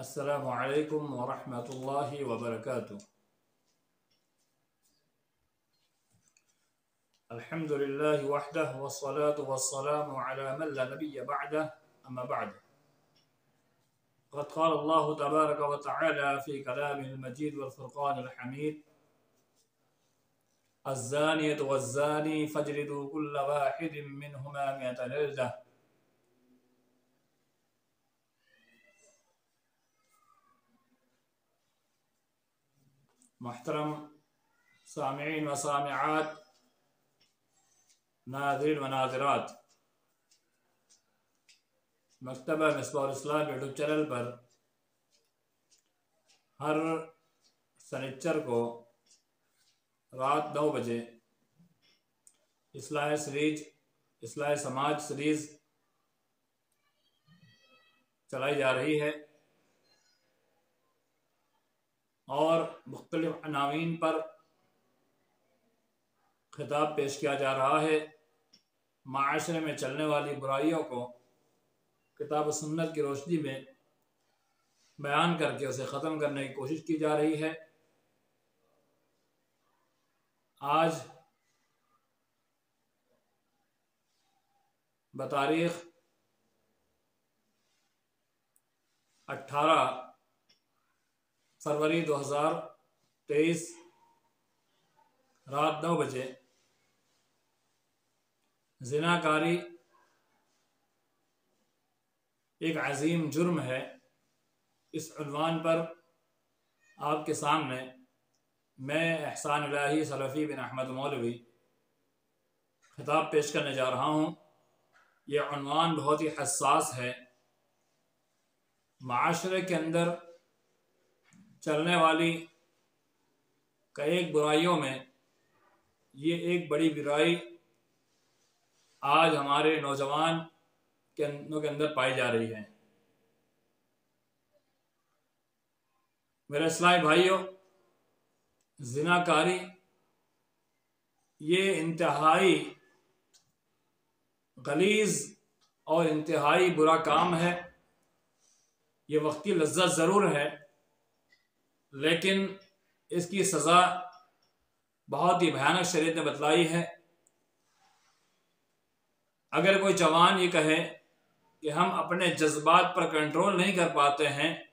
अस्सलामु अलैकुम वरहमतुल्लाहि वबरकातुह। अल्हम्दुलिल्लाहि वहदह वस्सलातु वस्सलामु अला मन ला नबिय्य बअदह, अम्मा बअद। क़द क़ाल अल्लाहु तबारक व तआला फ़ी कलामिहिल मजीद वल फ़ुरक़ानिल हमीद, अज़्ज़ानियतु वज़्ज़ानी फ़ज्लिदू कुल्ला वाहिदिम मिनहुमा मिअता जल्दह। मुहतरम सामिईन व सामिआत, नाज़रीन व नाज़िरात, मकतबा मिसबाहुल इस्लाम यूट्यूब चैनल पर हर शनिचर को रात 9 बजे इस्लाह समाज सीरीज़ चलाई जा रही है और मुख्तलिफ अनावीन पर खिताब पेश किया जा रहा है। माशरे में चलने वाली बुराइयों को किताब व सुन्नत की रोशनी में बयान करके उसे ख़त्म करने की कोशिश की जा रही है। आज बतारीख़ 18 फरवरी 2023 रात 9 बजे ज़िनाकारी एक अजीम जुर्म है, इस उन्वान पर आपके सामने मैं एहसान इलाही सलफ़ी बिन अहमद मौलवी खिताब पेश करने जा रहा हूँ। यह उन्वान बहुत ही हसास है। माशरे के अंदर चलने वाली कई बुराइयों में ये एक बड़ी बुराई आज हमारे नौजवान के अंदर पाई जा रही है। मेरे इस्लामी भाइयों, ज़िनाकारी ये इंतहाई गलीज़ और इंतहाई बुरा काम है। ये वक्ती लज्जत ज़रूर है, लेकिन इसकी सज़ा बहुत ही भयानक शरीयत ने बतलाई है। अगर कोई जवान ये कहे कि हम अपने जज्बात पर कंट्रोल नहीं कर पाते हैं,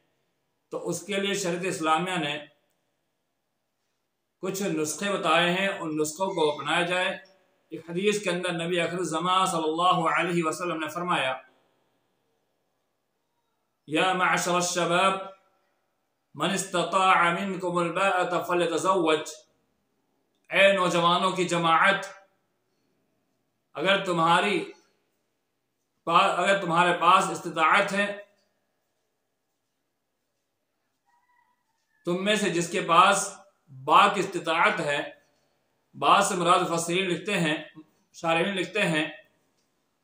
तो उसके लिए शरीयत इस्लामिया ने कुछ नुस्खे बताए हैं, उन नुस्खों को अपनाया जाए। एक हदीस के अंदर नबी आखिरुज़्ज़मान सल्लल्लाहु अलैहि वसल्लम ने फरमाया, या मअशर शबाब मन इस्तताअ मिनकुमुल बाअता फल्यतज़व्वज। ए नौजवानों की जमाअत, अगर तुम्हारे पास इस्तिताअत है, तुम में से जिसके पास बाक इस्तिताअत है, बात से मुराद मुफस्सिरीन लिखते हैं, शारिहीन लिखते हैं,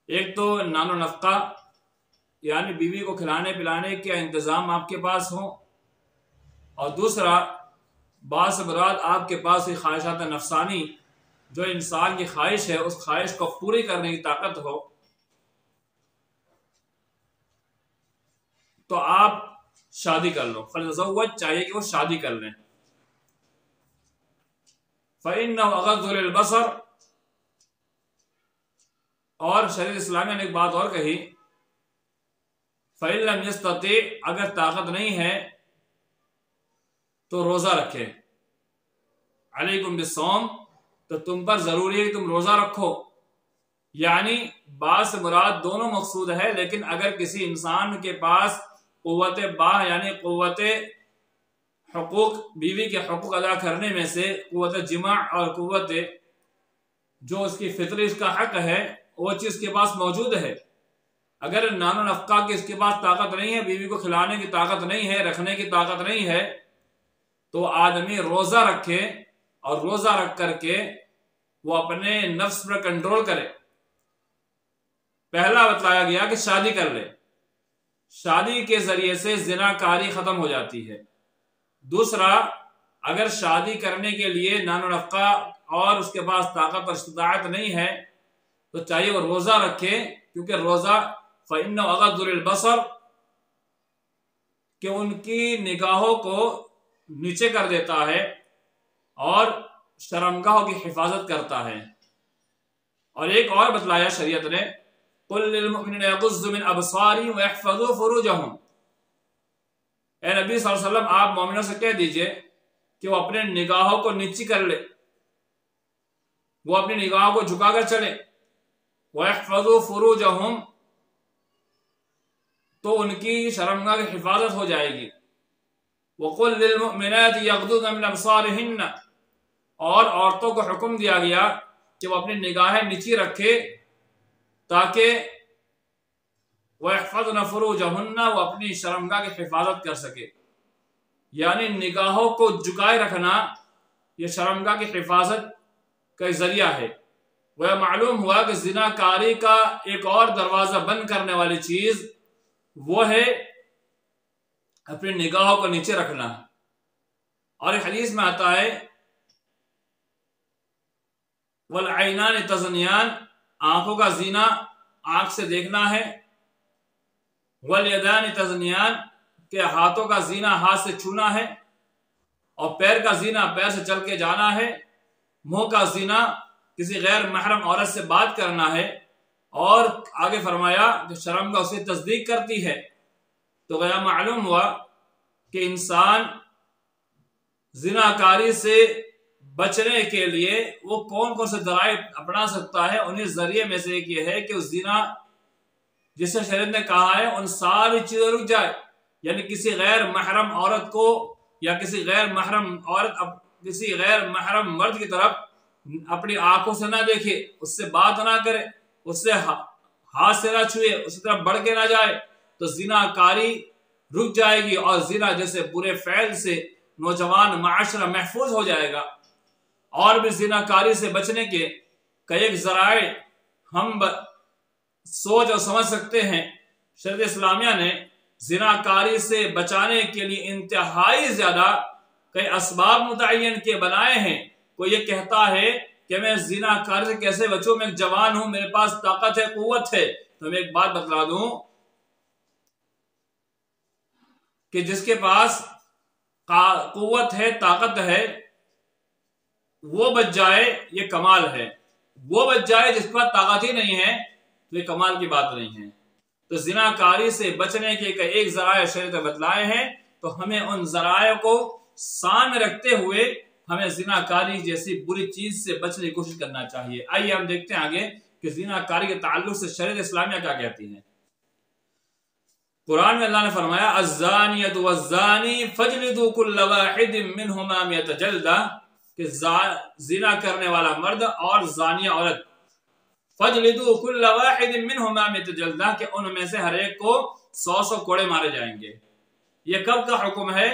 एक तो नानो नफ़्क़ा यानी बीवी को खिलाने पिलाने का इंतज़ाम आपके पास हो, और दूसरा बात से मुराद आपके पास एक ख्वाहिशात नफसानी, जो इंसान की ख्वाहिश है, उस ख्वाहिश को पूरी करने की ताकत हो, तो आप शादी कर लो। फल्यतज़व्वज चाहिए कि वो शादी कर लें। फ़इन्नहु अग़ज़्ज़ु लिलबसर। और शरीयत इस्लामिया ने एक बात और कही, फ़इन लम यस्तति, अगर ताकत नहीं है तो रोज़ा रखे। अलैकुम बिस्सौम, तो तुम पर ज़रूरी है कि तुम रोज़ा रखो। यानी बात से मुराद दोनों मकसूद है, लेकिन अगर किसी इंसान के पास क़ुव्वत बाह यानी क़ुव्वत हुकूक, बीवी के हुकूक अदा करने में से क़ुव्वत जिमा और क़ुव्वत जो उसकी फितरी उसका हक है, वो चीज़ के पास मौजूद है। अगर नानो नफ़्क़ा की इसके पास ताकत नहीं है, बीवी को खिलाने की ताकत नहीं है, रखने की ताकत नहीं है, तो आदमी रोज़ा रखे और रोज़ा रख करके वो अपने नफ्स पर कंट्रोल करे। पहला बताया गया कि शादी कर ले, शादी के जरिए से ज़िनाकारी ख़त्म हो जाती है। दूसरा, अगर शादी करने के लिए नानो नफ़्क़ा और उसके पास ताकत और इस्तिताअत नहीं है, तो चाहिए वो रोज़ा रखे, क्योंकि रोज़ा फ़इन्नहु अग़ज़्ज़ु लिलबसर कि उनकी निगाहों को नीचे कर देता है और शर्मगाहों की हिफाजत करता है। और एक और बतलाया शरीयत ने, कुल लिल मुमिनीना यग़ुज़्ज़ू मिन अबसारिहिम व यहफ़ज़ू फ़ुरूजहुम, ए नबी सल्लल्लाहु अलैहि वसल्लम आप मोमिनों से कह दीजिए कि वो अपने निगाहों को नीची कर ले, वो अपनी निगाहों को झुकाकर चले। व यहफ़ज़ू फ़ुरूजहुम, तो उनकी शर्मगाह की हिफाजत हो जाएगी। वक़ुल लिल मुमिनाति यग़ुज़्ज़ुना मिन अबसारिहिन्ना, और औरतों को हुक्म दिया गया कि वो अपनी निगाहें नीची रखे ताकि वहफ़ज़्ना फ़ुरूजहुन्ना, वो अपनी शर्मगाह की हिफाजत कर सके। यानी निगाहों को झुकाए रखना यह शर्मगाह की हिफाजत का जरिया है। वह मालूम हुआ कि ज़िनाकारी का एक और दरवाजा बंद करने वाली चीज वो है अपनी निगाहों को नीचे रखना। और हदीस में आता है, वल ऐनान तज़नियान, आंखों का जीना आंख से देखना है। वल यदान तज़नियान, के हाथों का जीना हाथ से छूना है। और पैर का जीना पैर से चल के जाना है। मुंह का जीना किसी गैर महरम औरत से बात करना है। और आगे फरमाया कि शर्मगाह उसकी तस्दीक करती है। तो गया मालूम हुआ कि इंसान जिनाकारी से बचने के लिए वो कौन कौन से जराए अपना सकता है। उन्हीं जरिए में से एक ये है कि उस जिना जिसे शरीयत ने कहा है उन सारी चीजें रुक जाए। यानी किसी गैर महरम औरत को या किसी गैर महरम औरत किसी गैर महरम मर्द की तरफ अपनी आंखों से ना देखे, उससे बात ना करे, उससे हाथ से ना छुए, उसकी तरफ बढ़ के ना जाए, तो जिनाकारी रुक जाएगी और जिना जैसे बुरे फैल से नौजवान माशरा महफूज हो जाएगा। और भी जिनाकारी से बचने के कई जराए हम सोच और समझ सकते हैं। शरीयत इस्लामिया ने जिनाकारी से बचाने के लिए इंतहाई ज्यादा कई असबाब मुतय्यन के बनाए हैं। कोई ये कहता है कि मैं जिनाकारी से कैसे बचूं, मैं जवान हूं, मेरे पास ताकत है, कुव्वत है। तो मैं एक बात बतला दूं कि जिसके पास कुव्वत है, ताकत है, वो बच जाए ये कमाल है। वो बच जाए जिसके पास ताकत ही नहीं है तो ये कमाल की बात नहीं है। तो जिनाकारी से बचने के एक जराए शरीयत बतलाए हैं, तो हमें उन जराए को सामने रखते हुए हमें जिनाकारी जैसी बुरी चीज से बचने की कोशिश करना चाहिए। आइए हम देखते हैं आगे कि जिनाकारी के ताल्लुक से शरीयत इस्लामिया क्या कहती है। कुरान में अल्लाह ने फरमाया, अज़्ज़ानियतु वज़्ज़ानी फजलिदू कुल्ल वाहिदिम मिनहुमा मियत जल्दा, कि जिना करने वाला मर्द और जानिया औरत, फजलिदू कुल्ल वाहिदिम मिनहुमा मियत जल्दा, कि उनमें से हर एक को 100 कोड़े मारे जाएंगे। ये कब का हुक्म है?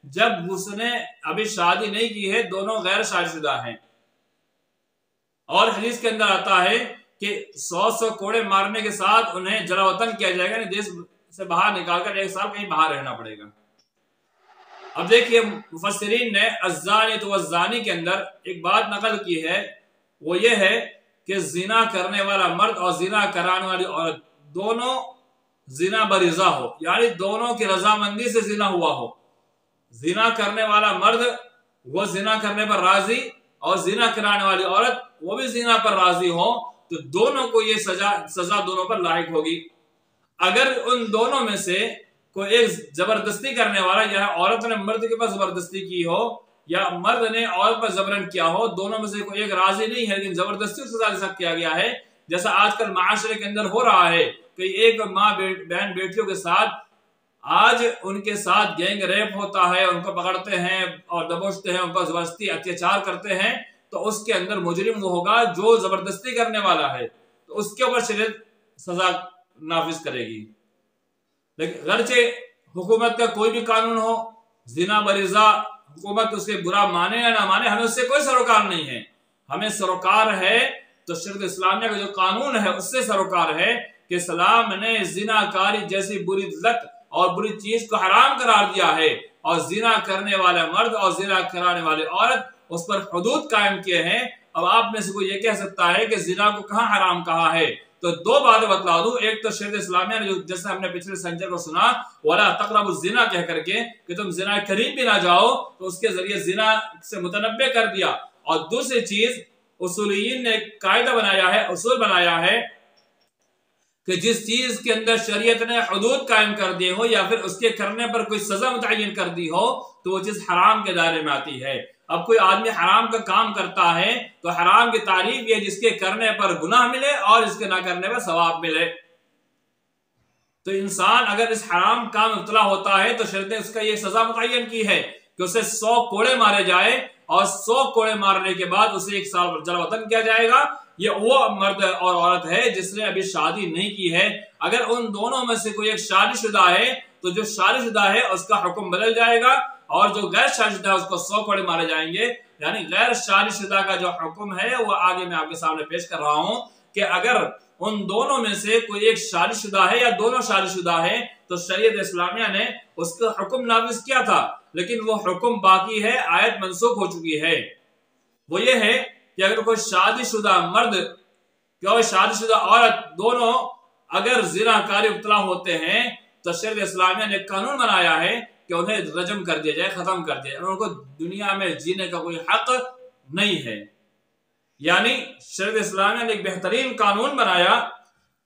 जब उसने अभी शादी नहीं की है, दोनों गैर शादीशुदा हैं। और हदीस के अंदर आता है कि 100 कोड़े मारने के साथ उन्हें जलावतन किया जाएगा, देश से बाहर निकालकर 1 साल कहीं बाहर रहना पड़ेगा। अब देखिए मुफस्सिरीन ने अज़्ज़ानियतु वज़्ज़ानी के अंदर एक बात नकल की है, वो ये है कि जिना करने वाला मर्द और जिना कराने वाली औरत दोनों जिना बरिज़ा हो, यानी दोनों की रजामंदी से जिना हुआ हो। जिना करने वाला मर्द वो जिना करने पर राजी और जिना कराने वाली औरत वो भी जिना पर राजी हो, तो दोनों को ये सजा दोनों पर लायक होगी। अगर उन दोनों में से कोई एक जबरदस्ती करने वाला, या औरत ने मर्द के पास जबरदस्ती की हो या मर्द ने औरत पर जबरन किया हो, दोनों में से कोई एक राजी नहीं है लेकिन जबरदस्ती सजा जैसा किया गया है, जैसा आजकल माशरे के अंदर हो रहा है कि एक माँ बहन बेटियों के साथ आज उनके साथ गैंग रेप होता है, उनको पकड़ते हैं और दबोचते हैं, उन पर जबरदस्ती अत्याचार करते हैं, तो उसके अंदर मुजरिम वो होगा जो जबरदस्ती करने वाला है, तो उसके ऊपर शरीयत सजा नाफिज करेगी। लेकिन गरचे हुकूमत का कोई भी कानून हो, जिना बरिज़ा हुकूमत उसके बुरा माने या ना माने, हमें उससे कोई सरोकार नहीं है। हमें सरोकार है तो शरीयत इस्लामिया का जो कानून है उससे सरोकार है कि इस्लाम ने जिनाकारी जैसी बुरी लत और बुरी चीज को हराम करार दिया है, और जिना करने वाला मर्द और जिना कराने वाली औरत उस पर हुदूद कायम किए हैं। अब आप में से कोई ये कह सकता है कि जिना को कहाँ हराम कहा है? तो दो बातें बतला दूं। एक तो शरीयत इस्लामिया ने जैसे हमने पिछले संजर को सुना वाला तकरबुज जिना कह करके कि तुम जिना के करीब भी ना जाओ, तो उसके जरिए जिना से मुतनब्बे कर दिया। और दूसरी चीज उसूलियीन ने कायदा बनाया है, उसूल बनाया है कि जिस चीज के अंदर शरीयत ने हुदूद कायम कर दिए हो या फिर उसके करने पर कोई सजा मुतय्यन कर दी हो तो वो चीज हराम के दायरे में आती है। अब कोई आदमी हराम का काम करता है तो हराम की तारीफ ये जिसके करने पर गुनाह मिले और इसके ना करने पर सवाब मिले। तो इंसान अगर इस हराम काम में मुब्तला होता है तो शरीयत ने उसका ये सजा मुतय्यन की है कि उसे 100 कोड़े मारे जाए और 100 कोड़े मारने के बाद उसे 1 साल जलवतन किया जाएगा। ये वो मर्द और औरत है जिसने अभी शादी नहीं की है। अगर उन दोनों में से कोई एक शादीशुदा है तो जो शादीशुदा है उसका हुक्म बदल जाएगा और जो गैर शादीशुदा है उसको 100 कोड़े मारे जाएंगे। यानी गैर शादीशुदा का जो हुक्म है वो आगे मैं आपके सामने पेश कर रहा हूं कि अगर उन दोनों में से कोई एक शादीशुदा है या दोनों शादीशुदा है तो शरीयत इस्लामिया ने उसका हुक्म नाफिज किया था, लेकिन वो हुक्म बाकी है, आयत मनसूख हो चुकी है। वो ये है कि अगर कोई शादीशुदा मर्द या शादीशुदा औरत दोनों अगर ज़िनाकारी मुब्तला होते हैं तो शरीयत इस्लामिया ने कानून बनाया है कि उन्हें रजम कर दिया जाए, खत्म कर दिया जाए, उनको दुनिया में जीने का कोई हक नहीं है। यानी शरीयत इस्लामिया ने एक बेहतरीन कानून बनाया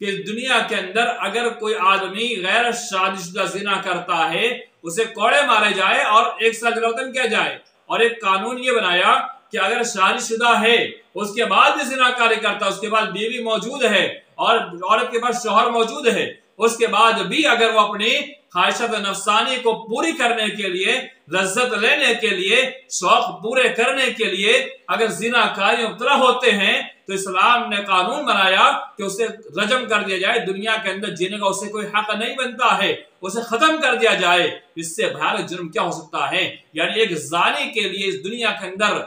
कि दुनिया के अंदर अगर कोई आदमी गैर शादीशुदा ज़िना करता है उसे कोड़े मारे जाए और 1 साल जलवतन किया जाए। और एक कानून ये बनाया कि अगर शादीशुदा है उसके बाद भी ज़िनाकारी करता है, उसके बाद बीवी मौजूद है और औरत के पास शौहर मौजूद है, उसके बाद भी अगर वो अपनी ख्वाहिशात नफ्सानी को पूरी करने के लिए, लज्जत लेने के लिए, शौक पूरे करने के लिए अगर ज़िनाकारी मुब्तला होते हैं तो इस्लाम ने कानून बनाया कि उसे रजम कर दिया जाए। दुनिया के अंदर जीने का उसे कोई हक नहीं बनता है, उसे खत्म कर दिया जाए। इससे भयानक जुर्म क्या हो सकता है? यानी एक जानी के लिए इस दुनिया के अंदर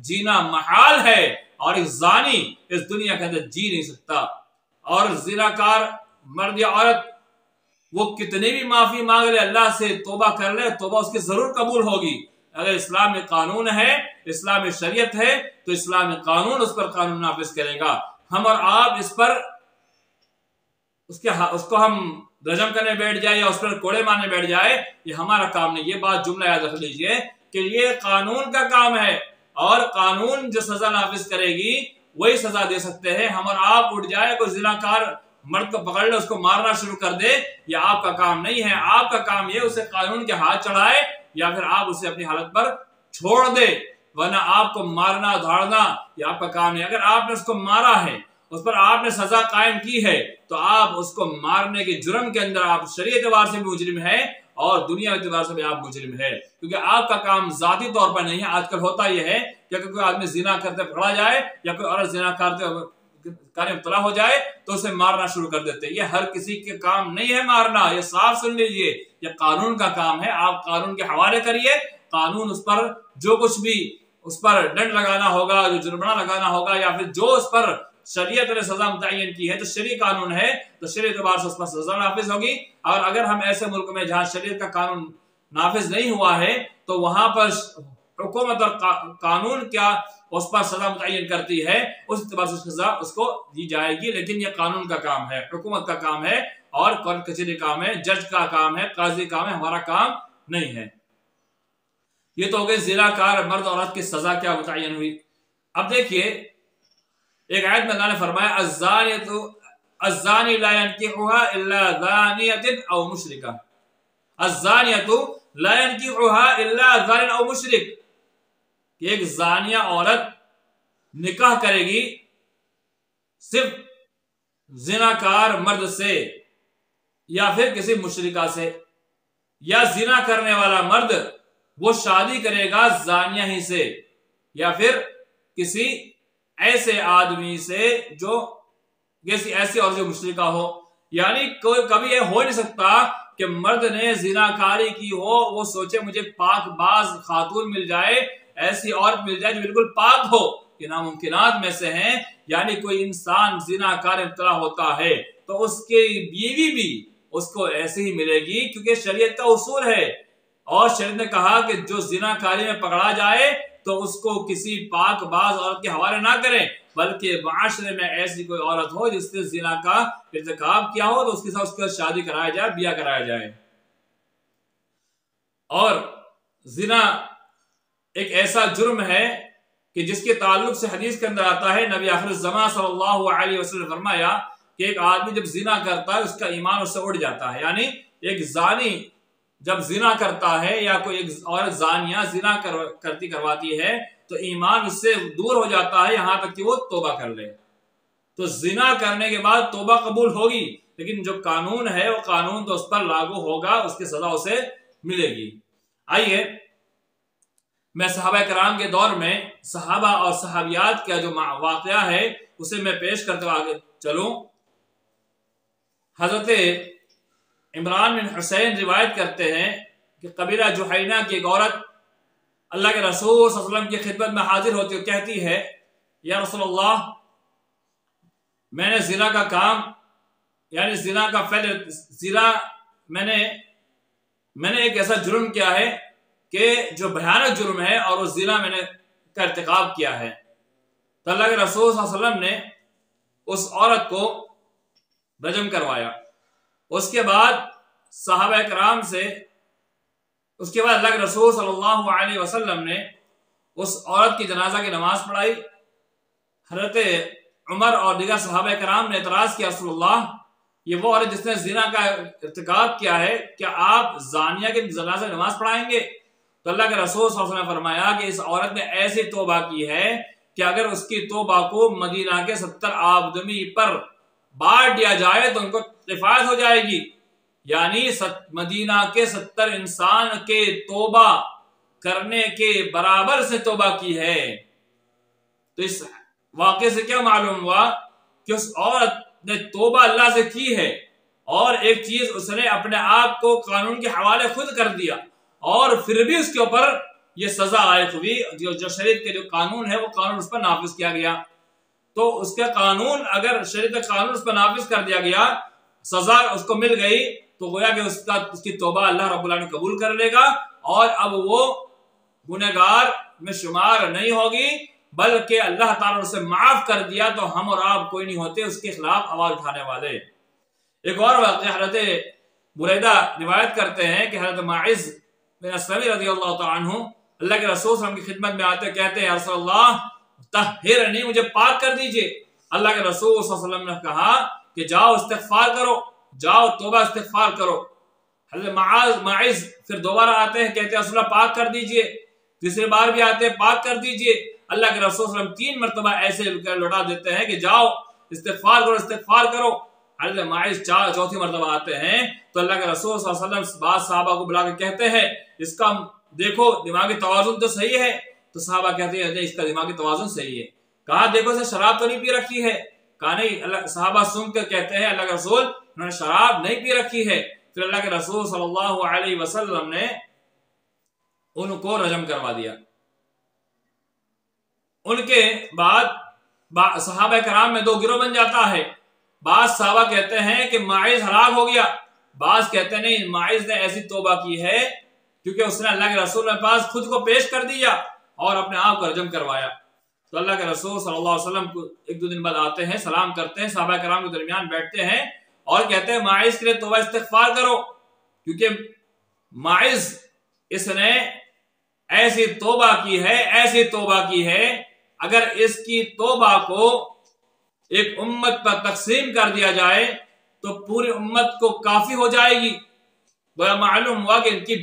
जीना महाल है और एक जानी इस दुनिया के अंदर जी नहीं सकता। और ज़िनाकार मर्द या औरत वो कितने भी माफी मांग ले, अल्लाह से तौबा कर ले, तौबा उसकी जरूर कबूल होगी। अगर इस्लाम में कानून है, इस्लाम में शरीयत है तो इस्लाम में कानून उस पर कानून नाफिज करेगा। हम और आप इस पर उसको हम रजम करने बैठ जाए या उस पर कोड़े मारने बैठ जाए, ये हमारा काम नहीं। ये बात जुमला याद रख लीजिए कि ये कानून का काम है और कानून जो सजा नाफिज करेगी वही सजा दे सकते हैं। हम और आप उठ जाए कोई ज़िनाकार मर्द को पकड़ ले उसको मारना शुरू कर दे, यह आपका काम नहीं है। आपका काम ये उसे कानून के हाथ चढ़ाए या फिर आप उसे अपनी हालत पर छोड़ दे, वरना आपको मारना धाड़ना यह आपका काम नहीं। अगर आपने उसको मारा है, उस पर आपने सजा कायम की है तो आप उसको मारने के जुर्म के अंदर आप शरीयत एतबार से भी मुजरिम है और दुनिया एतबार से भी आप मुजरिम है, क्योंकि आपका काम जाती तौर पर नहीं है। आजकल होता यह है कि अगर कोई आदमी जिना करते पकड़ा जाए या कोई औरत जिना करते कार्य मुब्तला हो जाए तो उसे मारना शुरू कर देते हैं। ये हर किसी के काम नहीं है मारना, ये साफ सुन लीजिए, ये कानून का काम है। आप कानून के हवाले करिए, कानून उस पर जो कुछ भी उस पर दंड लगाना होगा, जो जुर्माना लगाना होगा या फिर जो उस पर शरीयत ने सजा मुतय्यन की है तो शरीय कानून है तो शरीय एतबार से उस पर सजा नाफिज होगी। और अगर हम ऐसे मुल्क में जहां शरीयत का कानून नाफिज नहीं हुआ है तो वहां पर हुकूमत और कानून क्या उस पर सजा मुतय्यन करती है, उस एतबार से सजा उसको दी जाएगी। लेकिन यह कानून का काम है, हुकूमत का काम है और कोर्ट कचहरी काम है, जज का काम है, काजी काम है, हमारा काम नहीं है। ये तो हो गए ज़िनाकार मर्द औरत की सजा क्या मुतय्यन हुई। अब देखिए एक आयत में अल्लाह ने फरमाया अज़्ज़ानी ला यनकिहुहा इल्ला ज़ानियतिन औ मुशरिका, अज़्ज़ानियतु ला यनकिहुहा इल्ला ज़ानिन औ मुशरिक। एक जानिया औरत निकाह करेगी सिर्फ जिनाकार मर्द से या फिर किसी मुशरिका से, या जिना करने वाला मर्द वो शादी करेगा जानिया ही से या फिर किसी ऐसे आदमी से जो ऐसी और जो मुशरिका हो। यानी कोई कभी ये हो नहीं सकता कि मर्द ने जिनाकारी की हो, वो सोचे मुझे पाकबाज खातून मिल जाए, ऐसी औरत मिल जाए जो बिल्कुल पाक हो, ये नामुमकिनात में से हैं। यानी कोई इंसान जिनाकार मुब्तला होता है तो उसकी बीवी भी उसको ऐसे ही मिलेगी, क्योंकि शरीयत का उसूल है और शरीयत ने कहा कि जो जिनाकारी में पकड़ा जाए तो उसको किसी पाकबाज औरत के हवाले ना करें, बल्कि माशरे में ऐसी कोई औरत हो जिसने जिना का इर्तिकाब किया हो तो उसके साथ उसकी शादी कराया जाए, बिया कराया जाए। और जिना एक ऐसा जुर्म है कि जिसके ताल्लुक से हदीस के अंदर आता है, नबी आखिर ज़माना सल्लल्लाहु अलैहि वसल्लम ने फरमाया कि एक आदमी जब जिना करता है उसका ईमान उससे उड़ जाता है। यानी एक जानी जब जिना करता है या कोई एक औरत जानिया जिना करवाती है तो ईमान उससे दूर हो जाता है, यहां तक कि वो तौबा कर ले। तो जिना करने के बाद तौबा कबूल होगी, लेकिन जो कानून है वो कानून तो उस पर लागू होगा, उसकी सजा उसे मिलेगी। आइए मैं सहाबा कराम के दौर में सहाबा और सहाबियात का जो वाकया है उसे मैं पेश करते हुए आगे चलूं। हजरत इमरान बिन हुसैन रिवायत करते हैं कि कबीला जुहैना की एक औरत अल्लाह के रसूल सल्लल्लाहु अलैहि वसल्लम की खिदमत में हाजिर होती है, कहती है या रसूलल्लाह, मैंने जिना का काम यानी जिना का जिना मैंने एक ऐसा जुर्म किया है कि जो भयानक जुर्म है और वो जिना मैंने का इर्तिकाब किया है। तो अल्लाह के रसूल सल्लल्लाहु अलैहि वसल्लम ने उस औरत को रजम करवाया। उसके बाद सहाबा कराम से उसके बाद अल्लाह के रसूल सल्लल्लाहु अलैहि वसल्लम ने उस औरत की जनाजा की नमाज पढ़ाई। हजरत उमर और दीगर सहाबा कराम ने एतराज किया, रसूलुल्लाह, ये वो औरत जिसने जिना का इर्तिकाब किया है, क्या आप जानिया के जनाजा नमाज पढ़ाएंगे? तो अल्लाह के रसूल सल्लल्लाहु अलैहि वसल्लम ने फरमाया कि इस औरत ने ऐसी तौबा की है कि अगर उसकी तौबा को मदीना के 70 आदमी पर बांट दिया जाए तो उनको किफायत हो जाएगी। यानी मदीना के 70 इंसान के तौबा करने के बराबर से तौबा की है। तो इस वाक़े से क्या मालूम हुआ कि उस औरत ने तौबा अल्लाह से की है और एक चीज उसने अपने आप को कानून के हवाले खुद कर दिया और फिर भी उसके ऊपर यह सजा आयत हुई। जो शरीयत के जो कानून है वो कानून उस पर नाफिज किया गया। तो उसका कानून अगर शरीयत का कानून उस पर नाफिज कर दिया गया, सजा उसको मिल गई, तो गोया कि उसकी तौबा अल्लाह रब्बुल आलमीन कबूल कर लेगा और अब वो गुनहगार में शुमार नहीं होगी, बल्कि अल्लाह ताला उसे माफ कर दिया तो हम और आप कोई नहीं होते उसके खिलाफ आवाज उठाने वाले। एक और वाक़या हज़रत बुरैदा रिवायत करते हैं कि हज़रत माइज़ बिन अस्लमी रज़ियल्लाहु तआला अन्हु अल्लाह के रसूल सल्लल्लाहु अलैहि वसल्लम की खिदमत में आते कहते हैं, या रसूलल्लाह, तहहिरनी, मुझे पाक कर दीजिए। अल्लाह के रसूल सल्लल्लाहु अलैहि वसल्लम ने कहा कि जाओ इस्तिग़फ़ार करो, जाओ तौबा इस्तिग़फ़ार करो। हज़रत माइज़ फिर दोबारा आते हैं, कहते हैं रसूलल्लाह पाक कर दीजिए। तीसरी बार भी आते हैं, पाक कर दीजिए। अल्लाह के रसूल सल्लल्लाहु अलैहि वसल्लम 3 मरतबा ऐसे लौटा देते हैं कि जाओ इस्तिग़फ़ार करो, इस्तिग़फ़ार करो। हज़रत माइज़ चौथी मरतबा आते हैं तो अल्लाह के रसूल सल्लल्लाहु अलैहि वसल्लम बाद सहाबा को बुला के कहते हैं, इसका देखो दिमागी तवाज़ुन तो सही है। तो सहाबा कहते हैं इसका दिमागी तवाज़ुन सही है। कहा देखो इसे शराब तो नहीं पी रखी है? कहा नहीं। अल्लाह सहाबा सुन कर कहते हैं अल्लाह के रसूल, उन्होंने शराब नहीं पी रखी है। फिर अल्लाह के रसूल सल्लल्लाहु अलैहि वसल्लम ने उनको रजम करवा दिया। उनके बाद सहाबा कराम में 2 गिरोह बन जाता है। बाज सहाबा कहते हैं कि माइज़ हलाक हो गया, बाज कहते हैं नहीं, माइज़ ने ऐसी तौबा की है क्योंकि उसने अल्लाह के रसूल के पास खुद को पेश कर दिया और अपने आप को रजम करवाया। तो अल्लाह के रसूल सल्लल्लाहु अलैहि वसल्लम को 1-2 दिन बाद आते हैं, सलाम करते हैं, सहाबा कराम के दरमियान बैठते हैं और कहते हैं माइज़ के लिए तौबा इस्तिग़फ़ार करो, क्योंकि माइज़ इसने ऐसी तौबा की है, ऐसी तौबा की है, अगर इसकी तौबा को एक उम्मत पर तकसीम कर दिया जाए तो पूरी उम्मत को काफी हो जाएगी। बड़ा मालूम हुआ कि इनकी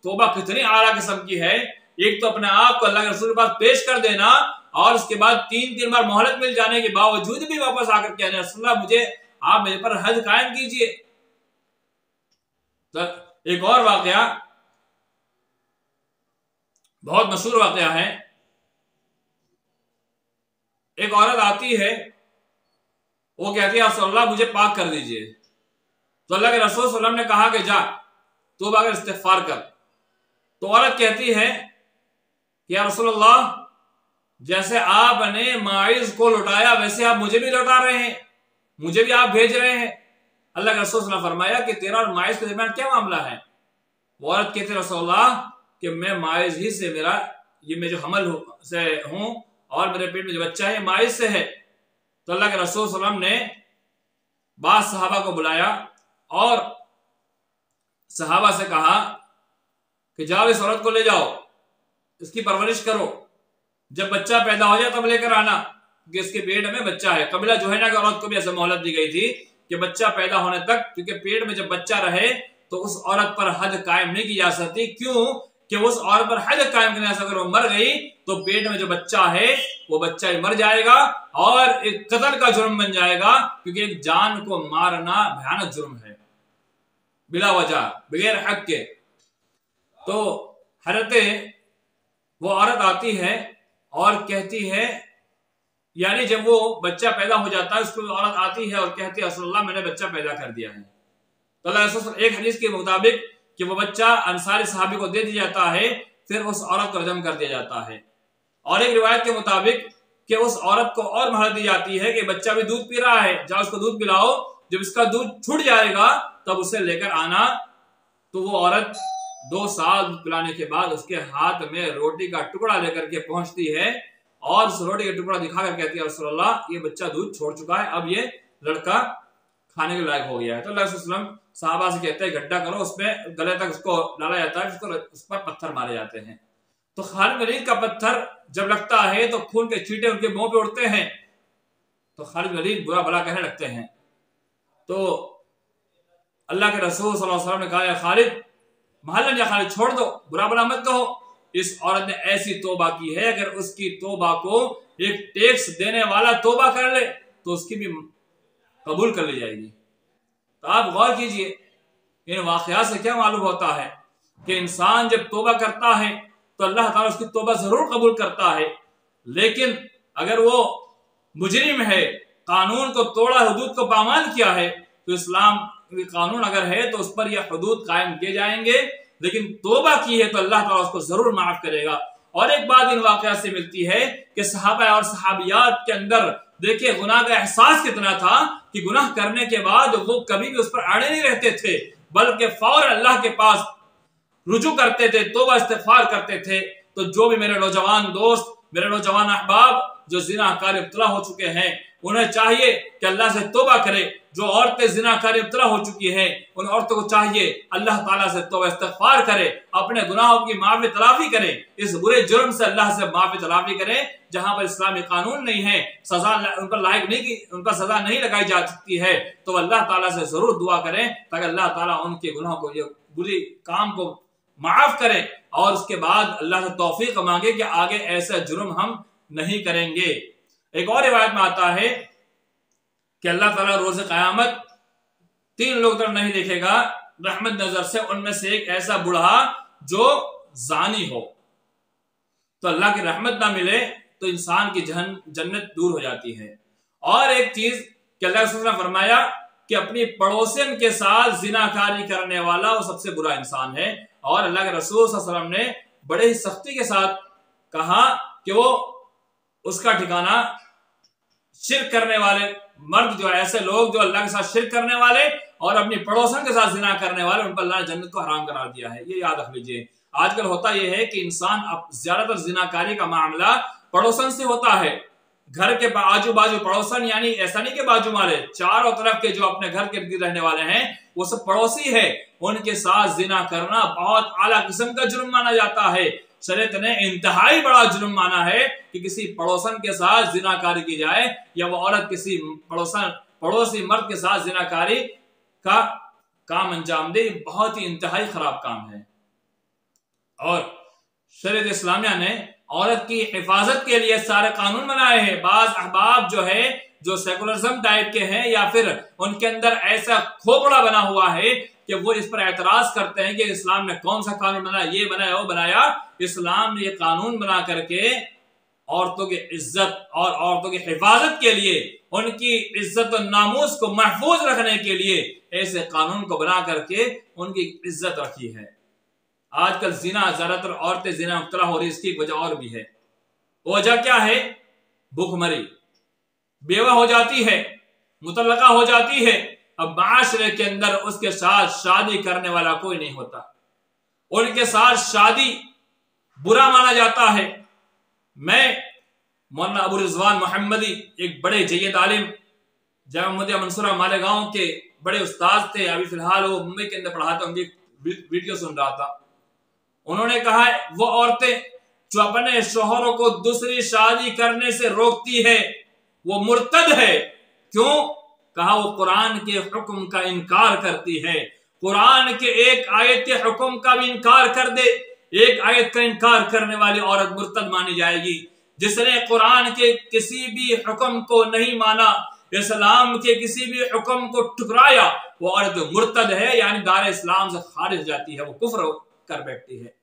तौबा कितनी आला किस्म की है। एक तो अपने आप को अल्लाह के रसूल के पास पेश कर देना और उसके बाद 3 बार मोहलत मिल जाने के बावजूद भी वापस आकर कहना, रसूलल्लाह मुझे आप मेरे पर हद कायम कीजिए। तो एक और वाकया बहुत मशहूर वाकया है। एक औरत आती है, वो कहती है रसूलल्लाह मुझे पाक कर दीजिए। तो अल्लाह के रसूल सल्लल्लाहु अलैहि वसल्लम ने कहा कि जा तौबा कर, इस्तिग़फ़ार कर। तो औरत कहती है कि या रसूलल्लाह, जैसे आपने माइज़ को लौटाया वैसे आप मुझे भी लौटा रहे हैं, मुझे भी आप भेज रहे हैं। अल्लाह के रसूल सल्लल्लाहु अलैहि वसल्लम ने फरमाया कि तेरा और माइज़ के दरमियान क्या मामला है? वो औरत कहती रसूलुल्लाह कि मैं माइज ही से मेरा ये मैं जो हमल से हूं और मेरे पेट में जो बच्चा है ये माइज से है। तो अल्लाह के रसूल सल्लल्लाहु अलैहि वसल्लम ने बाद सहाबा को बुलाया और सहाबा से कहा कि जाओ इस औरत को ले जाओ, इसकी परवरिश करो, जब बच्चा पैदा हो जाए तब लेकर आना कि इसके पेट में बच्चा है। कबीला जुहैना की औरत को भी ऐसे मोहलत दी गई थी कि बच्चा पैदा होने तक, क्योंकि पेट में जब बच्चा रहे तो उस औरत पर हद कायम नहीं की जा सकती। क्यों कि उस औरत पर हद कायम करने से अगर वो मर गई तो पेट में जो बच्चा है वो बच्चा ही मर जाएगा और एक कत्ल का जुर्म बन जाएगा, क्योंकि एक जान को मारना भयानक जुर्म है बिला वजह बगैर हक के। तो हरते वो औरत आती है और कहती है, यानी जब वो बच्चा पैदा हो जाता है उसको औरत आती है और कहती है रसूलुल्लाह मैंने बच्चा पैदा कर दिया है। तो अल्लाह एक हदीस के मुताबिक कि वो बच्चा अंसारी सहाबी को दे दिया जाता है, फिर उस औरत को रजम कर दिया जाता है। और एक रिवायत के मुताबिक कि उस औरत को और मोहलत दी जाती है कि बच्चा भी दूध पी रहा है, जाओ उसको दूध पिलाओ, जब इसका दूध छूट जाएगा तब उसे लेकर आना। तो वो औरत 2 साल दूध पिलाने के बाद उसके हाथ में रोटी का टुकड़ा लेकर के पहुंचती है और उस रोटी का टुकड़ा दिखाकर कहती है रसूलुल्लाह ये बच्चा दूध छोड़ चुका है, अब ये लड़का खाने के लायक हो गया है। तो अल्लाह के रसूल साहबा से कहते हैं गड्ढा करो, उसमें गले तक उसको डाला जाता है, उसको उस पर पत्थर मारे जाते हैं। तो खालिद वलीद का पत्थर जब लगता है तो खून के छींटे उनके मुंह पे उड़ते हैं, तो खालिद वलीद बुरा भला कहने लगते हैं। तो अल्लाह के रसूल सल्लल्लाहु अलैहि वसल्लम ने कहा खालिद महलन या खालिद छोड़ दो, बुरा भला मत कहो, इस औरत ने ऐसी तौबा की है, अगर उसकी तौबा को एक टैक्स देने वाला तौबा कर ले तो उसकी भी कबूल कर ली जाएगी। तो आप गौर कीजिए इन वाकयात से क्या मालूम होता है कि इंसान जब तौबा करता है तो अल्लाह ताला उसकी तौबा जरूर कबूल करता है, लेकिन अगर वो मुजरिम है, कानून को तोड़ा, हुदूद को पामाल किया है, तो इस्लाम कानून अगर है तो उस पर यह हुदूद कायम किए जाएंगे, लेकिन तौबा की है तो अल्लाह ताला उसको जरूर माफ करेगा। और एक बात इन वाकयात से मिलती है कि सहाबा और सहाबियात के अंदर देखिए गुनाह का एहसास कितना था कि गुनाह करने के बाद वो कभी भी उस पर अड़े नहीं रहते थे, बल्कि फौरन अल्लाह के पास रुजू करते थे, तौबा इस्तिगफार करते थे। तो जो भी मेरे नौजवान दोस्त, मेरे नौजवान अहबाब जो जिनाकार इब्तला हो चुके हैं, उन्हें चाहिए कि अल्लाह से तौबा करे। जो औरतें जिनाकार इब्तला हो चुकी हैं, उन औरतों को चाहिए अल्लाह ताला से तौबा इस्तिगफार करे, अपने गुनाहों की माफी तलाफी करे, इस बुरे जुर्म से अल्लाह से माफी तलाफी करे। जहां पर इस्लामी कानून नहीं है, सजा उन पर लायक नहीं की, उन पर सजा नहीं लगाई जा सकती है, तो अल्लाह ताला से जरूर दुआ करें ताकि अल्लाह ताला उनके गुनाहों को, ये बुरी काम को माफ करे और उसके बाद अल्लाह से तौफीक मांगे कि आगे ऐसा जुर्म हम नहीं करेंगे। एक और रिवायत में आता है कि अल्लाह ताला रोज़ क़यामत 3 लोग तरफ नहीं देखेगा रहमत नजर से, उनमें से एक ऐसा बुढ़ा जो जानी हो। तो अल्लाह की रहमत ना मिले तो इंसान की जन्नत दूर हो जाती है। और एक चीज कि अल्लाह ने फरमाया कि अपनी पड़ोसियन के साथ जिनाकारी करने वाला वो सबसे बुरा इंसान है। और अल्लाह के रसूल सल्लल्लाहु अलैहि वसल्लम ने बड़े ही सख्ती के साथ कहा कि वो उसका ठिकाना शिर्क करने वाले मर्द, जो ऐसे लोग जो अल्लाह के साथ शिर्क करने वाले और अपनी पड़ोसन के साथ जिना करने वाले, उन पर अल्लाह ने जन्नत को हराम करार दिया है। ये याद रख लीजिए। आजकल होता यह है कि इंसान अब ज्यादातर जिनाकारी का मामला पड़ोसन से होता है। घर के आजू बाजू पड़ोसन, यानी ऐसा नहीं कि बाजू वाले, चारों तरफ के जो अपने घर के इर्द रहने वाले हैं वो सब पड़ोसी है, उनके साथ जिना करना बहुत आला किस्म का जुर्म माना जाता है। शरीयत ने इंतहाई बड़ा जुर्म माना है कि किसी पड़ोसन के साथ जिनाकारी की जाए, या वो औरत किसी पड़ोसी मर्द के साथ जिनाकारी का काम अंजाम दे। बहुत ही इंतहाई खराब काम है। और शरीयत इस्लामिया ने औरत की हिफाजत के लिए सारे कानून बनाए हैं। बाज अहबाब जो है, जो सेकुलरिज्म टाइप के हैं, या फिर उनके अंदर ऐसा खोपड़ा बना हुआ है कि वो इस पर एतराज करते हैं कि इस्लाम ने कौन सा कानून बनाया, ये बनाया वो बनाया। इस्लाम ने ये कानून बना करके औरतों की इज्जत और औरतों की हिफाजत के लिए, उनकी इज्जत और नामूस को महफूज रखने के लिए ऐसे कानून को बना करके उनकी इज्जत रखी है। आजकल जिना, ज्यादातर औरतें जिना मुब्तला हो रही, इसकी एक वजह और भी है। वजह क्या है? भूखमरी, बेवा हो जाती है, मुतल्लका हो जाती है। अब माशरे के अंदर उसके साथ शादी करने वाला कोई नहीं होता। उनके साथ शादी बुरा माना जाता है। मैं मौलाना अबू रिजवान मोहम्मदी, एक बड़े जय्यद आलिम, जामिया मंसूरा मालेगांव के बड़े उस्ताद थे, अभी फिलहाल वो मुंबई के अंदर पढ़ाते, उनकी वीडियो सुन रहा था। उन्होंने कहा है वो औरतें जो अपने शोहरों को दूसरी शादी करने से रोकती है वो मुर्तद है। क्यों? कहा वो कुरान के हुक्म का इनकार करती है। कुरान के एक आयत के हुक्म का भी इनकार कर दे, एक आयत का इनकार करने वाली औरत मुर्तद मानी जाएगी। जिसने कुरान के किसी भी हुक्म को नहीं माना, इस्लाम के किसी भी हुक्म को ठुकराया, वो औरत मुर्तद है, यानी दार इस्लाम से खारिज हो जाती है, वो कुफ्र कर बैठती है।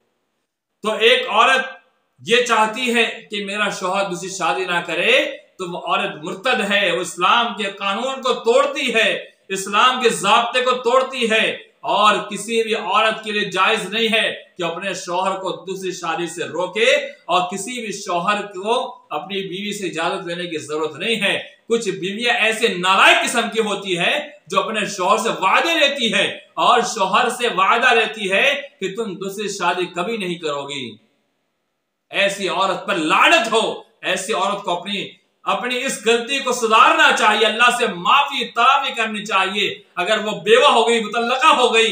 तो एक औरत ये चाहती है कि मेरा शौहर दूसरी शादी ना करे, तो वो औरत मुर्तद है, वो इस्लाम के कानून को तोड़ती है, इस्लाम के ज़ाब्ते को तोड़ती है। और किसी भी औरत के लिए जायज नहीं है कि अपने शौहर को दूसरी शादी से रोके, और किसी भी शौहर को अपनी बीवी से इजाजत लेने की जरूरत नहीं है। कुछ बीवियां ऐसे नालायक किस्म की होती है जो अपने शौहर से वादे लेती है, और शौहर से वादा लेती है कि तुम दूसरी शादी कभी नहीं करोगी। ऐसी औरत पर लानत हो। ऐसी औरत को अपनी इस गलती को सुधारना चाहिए, अल्लाह से माफी तराफी करनी चाहिए। अगर वो बेवा हो गई, मुतल्लका हो गई,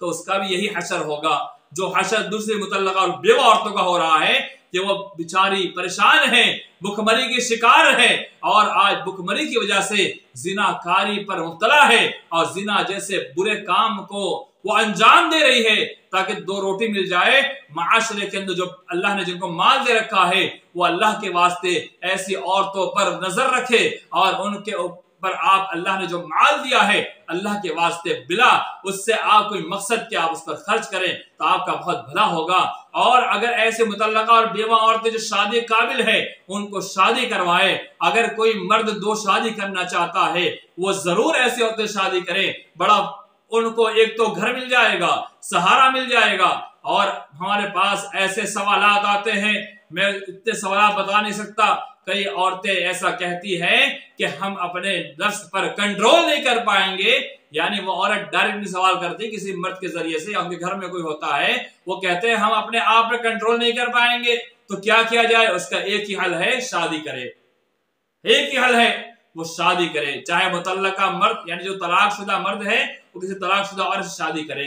तो उसका भी यही हशर होगा जो हशर दूसरी मुतल्लका और बेवा औरतों का हो रहा है कि वो बेचारी परेशान है, भुखमरी की शिकार है, और आज भुखमरी की वजह से जिनाकारी पर मुब्तला है, और जिना जैसे बुरे काम को वो अंजाम दे रही है ताकि दो रोटी मिल जाए। माशरे के अंदर जो अल्लाह ने जिनको माल दे रखा है, वो अल्लाह के वास्ते ऐसी औरतों पर नजर रखे, और उनके ऊपर आप अल्लाह ने जो माल दिया है अल्लाह के वास्ते बिला उससे आप कोई मकसद के आप उस पर खर्च करें तो आपका बहुत भला होगा। और अगर ऐसे मुतल्लका और बेवा औरतें जो शादी काबिल है उनको शादी करवाए। अगर कोई मर्द दो शादी करना चाहता है वो जरूर ऐसी औरतें शादी करे, बड़ा उनको एक तो घर मिल जाएगा, सहारा मिल जाएगा। और हमारे पास ऐसे सवालात आते हैं, मैं इतने सवाल बता नहीं सकता। कई औरतें ऐसा कहती हैं कि हम अपने नफ्स पर कंट्रोल नहीं कर पाएंगे, यानी वो औरत डायरेक्टली सवाल करती किसी मर्द के जरिए से, उनके घर में कोई होता है, वो कहते हैं हम अपने आप पर कंट्रोल नहीं कर पाएंगे तो क्या किया जाए। उसका एक ही हल है, शादी करे। एक ही हल है, वो शादी करे। चाहे मुतल्लका मर्द यानी जो तलाकशुदा मर्द है वो किसी तलाकशुदा औरत से शादी करे,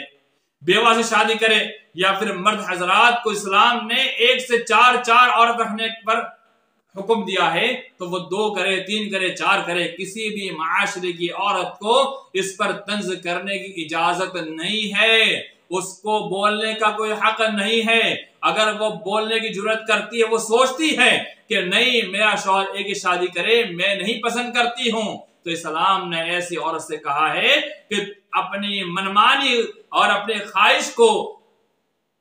बेवा से शादी करे, या फिर मर्द हजरात को इस्लाम ने 1 से 4 औरत रखने पर हुक्म दिया है तो वो 2 करे, 3 करे, 4 करे। किसी भी माशरे की औरत को इस पर तंज करने की इजाजत नहीं है, उसको बोलने का कोई हक नहीं है। अगर वो बोलने की जुर्रत करती है, वो सोचती है कि नहीं मेरा शौहर एक ही शादी करे, मैं नहीं पसंद करती हूं, तो इस्लाम ने ऐसी औरत से कहा है कि अपनी मनमानी और अपने ख्वाहिश को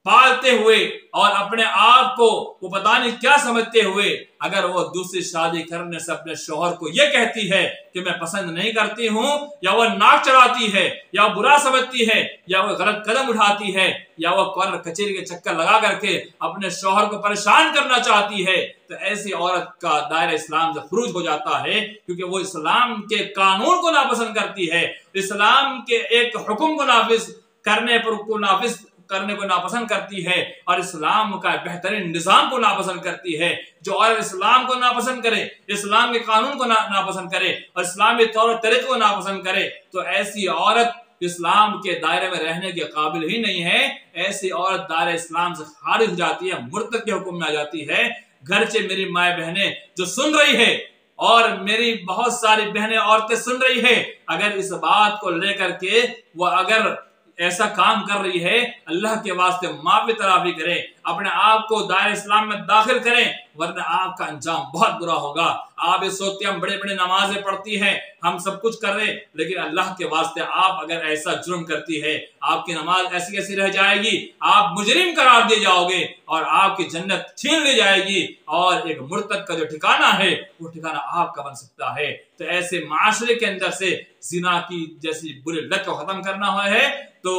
पालते हुए और अपने आप को वो पता नहीं क्या समझते हुए अगर वो दूसरी शादी करने से अपने शौहर को ये कहती है कि मैं पसंद नहीं करती हूं, या वो नाक चढ़ाती है, या बुरा समझती है, या वो गलत कदम उठाती है, या वो कॉर्नर कचेरी के चक्कर लगा करके अपने शौहर को परेशान करना चाहती है, तो ऐसी औरत का दायरा इस्लाम से खरूज हो जाता है, क्योंकि वो इस्लाम के कानून को नापसंद करती है, इस्लाम के एक हुक्म को नाफिज करने को नापसंद करती है, और इस्लाम का बेहतरीन निजाम को नापसंद करती है। जो औरत इस्लाम को नापसंद करे, इस्लाम के कानून को नापसंद करे और इस्लामी तौर तरीके को नापसंद करे, तो ऐसी औरत इस्लाम के दायरे में रहने के काबिल ही नहीं है। ऐसी औरत दायरे इस्लाम से खारिज हो जाती है, मुर्तद के हुक्म में आ जाती है। घर से मेरी माए बहनें जो सुन रही है और मेरी बहुत सारी बहनें औरतें सुन रही है, अगर इस बात को लेकर के वो अगर ऐसा काम कर रही है, अल्लाह के वास्ते माफी तराफी करें, अपने आप को दायरे इस्लाम में दाखिल करें, वरना आपका अंजाम बहुत बुरा होगा। आप ये सोचते हम बड़े बड़े नमाजें पढ़ती हैं, हम सब कुछ कर रहे, लेकिन अल्लाह के वास्ते आप अगर ऐसा जुर्म करती है, आपकी नमाज ऐसी कैसी रह जाएगी, आप मुजरिम करार दिए जाओगे और आपकी जन्नत छीन ली जाएगी, और एक मुर्तद का जो ठिकाना है वो ठिकाना आपका बन सकता है। तो ऐसे माशरे के अंदर से जिना की जैसी बुरी लत को खत्म करना हुआ है तो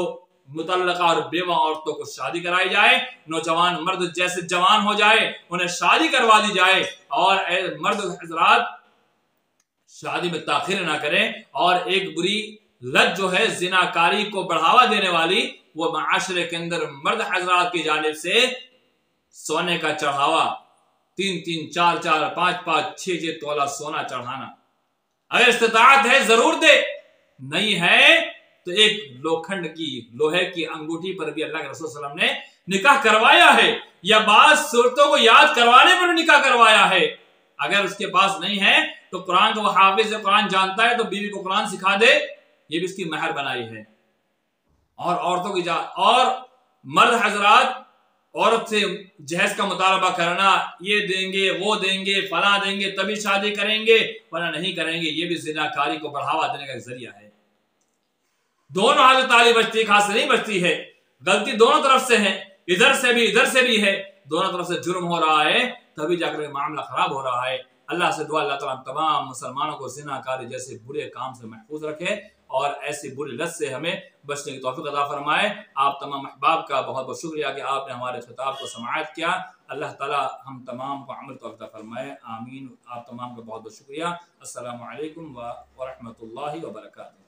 मुतल्लका और बेवा औरतों को शादी कराई जाए, नौजवान मर्द जैसे जवान हो जाए उन्हें शादी करवा दी जाए, और मर्द हजरात शादी में ताखिर ना करें। और एक बुरी लत जो है जिनाकारी को बढ़ावा देने वाली, वो माशरे के अंदर मर्द हजरात की जानिब से सोने का चढ़ावा 3-3, 4-4, 5-5, 6-6 तोला सोना चढ़ाना। अगर इस्तिताअत है जरूर दे, नहीं है तो एक लोखंड की, लोहे की अंगूठी पर भी अल्लाह के रसूल सल्लल्लाहु अलैहि वसल्लम ने निकाह करवाया है, या बाज सूरतों को याद करवाने पर भी निकाह करवाया है। अगर उसके पास नहीं है तो कुरान का वो हाफिज है, कुरान जानता है, तो बीवी को कुरान सिखा दे, ये भी इसकी महर बनाई है। और औरतों की और मर्द हजरात औरत से जहेज का मुतालबा करना, ये देंगे वो देंगे फला देंगे तभी शादी करेंगे वरना नहीं करेंगे, ये भी जिनाकारी को बढ़ावा देने का एक जरिया है। दोनों हाथ ताली बचती, खास नहीं बचती है, गलती दोनों तरफ से है, इधर से भी है, दोनों तरफ से जुर्म हो रहा है, तभी जाकर मामला खराब हो रहा है। अल्लाह से दुआ, अल्लाह ताला तमाम मुसलमानों को जिनाकारी जैसे बुरे काम से महफूज रखे और ऐसी बुरी लत से हमें बचने की तौफीक अता फरमाए। आप तमाम अहबाब का बहुत बहुत शुक्रिया कि आपने हमारे खिताब को समाअत किया। अल्लाह ताला हम तमाम को अमल तौफीक अता फरमाए, आमीन। आप तमाम का बहुत बहुत शुक्रिया। अस्सलामु अलैकुम व रहमतुल्लाहि व बरकातुहू।